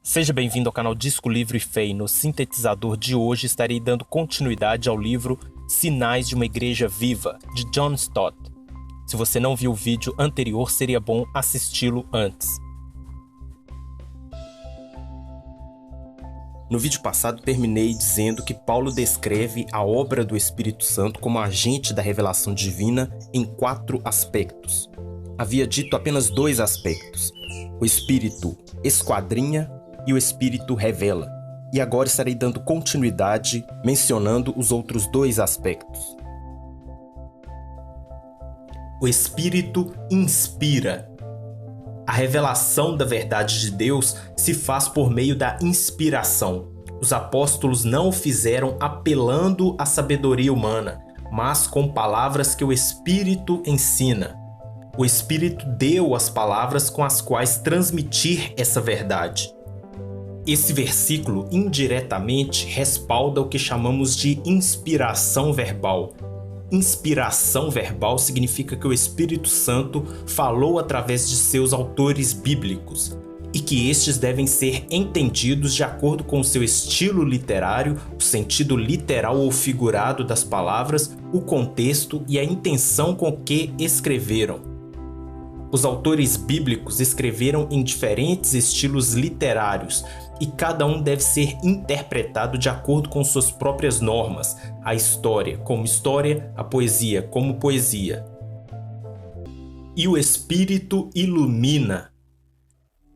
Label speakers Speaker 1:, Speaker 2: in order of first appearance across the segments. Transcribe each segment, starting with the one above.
Speaker 1: Seja bem-vindo ao canal Disco Livre e Fé. No sintetizador de hoje estarei dando continuidade ao livro Sinais de uma Igreja Viva, de John Stott. Se você não viu o vídeo anterior, seria bom assisti-lo antes. No vídeo passado terminei dizendo que Paulo descreve a obra do Espírito Santo como agente da revelação divina em 4 aspectos. Havia dito apenas 2 aspectos: o Espírito esquadrinha e o Espírito revela. E agora estarei dando continuidade, mencionando os outros 2 aspectos. O Espírito inspira. A revelação da verdade de Deus se faz por meio da inspiração. Os apóstolos não o fizeram apelando à sabedoria humana, mas com palavras que o Espírito ensina. O Espírito deu as palavras com as quais transmitir essa verdade. Esse versículo indiretamente respalda o que chamamos de inspiração verbal. Inspiração verbal significa que o Espírito Santo falou através de seus autores bíblicos e que estes devem ser entendidos de acordo com o seu estilo literário, o sentido literal ou figurado das palavras, o contexto e a intenção com que escreveram. Os autores bíblicos escreveram em diferentes estilos literários e cada um deve ser interpretado de acordo com suas próprias normas, a história como história, a poesia como poesia. E o Espírito ilumina.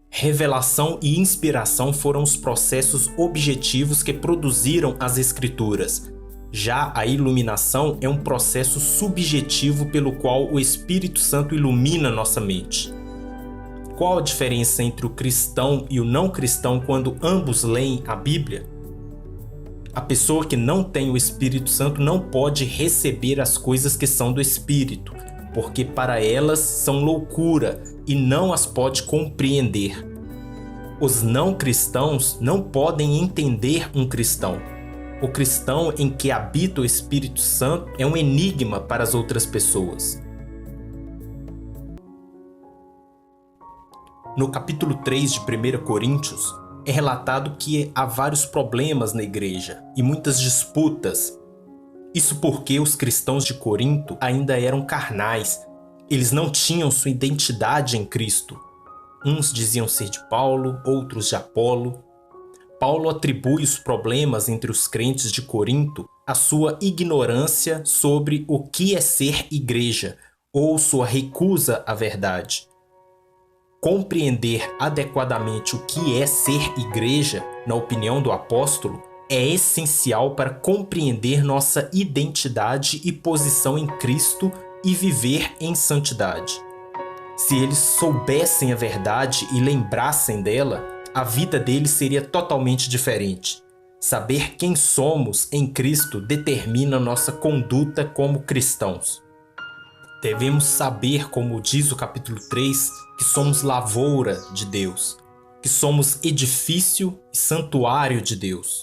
Speaker 1: Revelação e inspiração foram os processos objetivos que produziram as Escrituras. Já a iluminação é um processo subjetivo pelo qual o Espírito Santo ilumina nossa mente. Qual a diferença entre o cristão e o não cristão quando ambos leem a Bíblia? A pessoa que não tem o Espírito Santo não pode receber as coisas que são do Espírito, porque para elas são loucura e não as pode compreender. Os não cristãos não podem entender um cristão. O cristão em que habita o Espírito Santo é um enigma para as outras pessoas. No capítulo 3 de 1 Coríntios, é relatado que há vários problemas na igreja e muitas disputas. Isso porque os cristãos de Corinto ainda eram carnais. Eles não tinham sua identidade em Cristo. Uns diziam ser de Paulo, outros de Apolo. Paulo atribui os problemas entre os crentes de Corinto à sua ignorância sobre o que é ser igreja, ou sua recusa à verdade. Compreender adequadamente o que é ser igreja, na opinião do apóstolo, é essencial para compreender nossa identidade e posição em Cristo e viver em santidade. Se eles soubessem a verdade e lembrassem dela, a vida deles seria totalmente diferente. Saber quem somos em Cristo determina nossa conduta como cristãos. Devemos saber, como diz o capítulo 3, que somos lavoura de Deus, que somos edifício e santuário de Deus.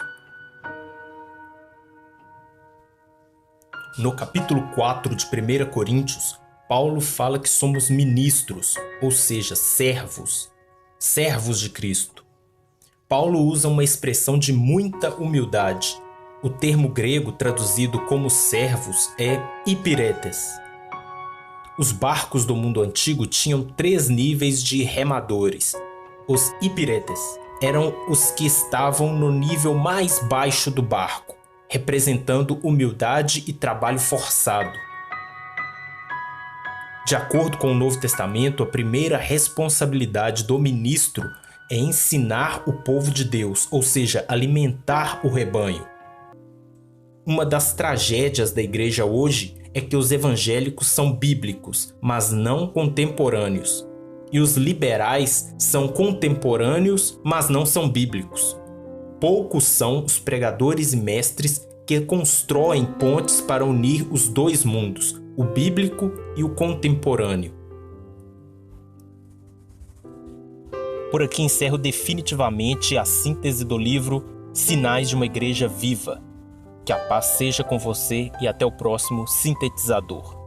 Speaker 1: No capítulo 4 de 1 Coríntios, Paulo fala que somos ministros, ou seja, servos de Cristo. Paulo usa uma expressão de muita humildade. O termo grego traduzido como servos é hipiretes. Os barcos do mundo antigo tinham 3 níveis de remadores. Os hipiretes eram os que estavam no nível mais baixo do barco, representando humildade e trabalho forçado. De acordo com o Novo Testamento, a primeira responsabilidade do ministro é ensinar o povo de Deus, ou seja, alimentar o rebanho. Uma das tragédias da igreja hoje é que os evangélicos são bíblicos, mas não contemporâneos. E os liberais são contemporâneos, mas não são bíblicos. Poucos são os pregadores e mestres que constroem pontes para unir os 2 mundos, o bíblico e o contemporâneo. Por aqui encerro definitivamente a síntese do livro Sinais de uma Igreja Viva. Que a paz seja com você e até o próximo sintetizador.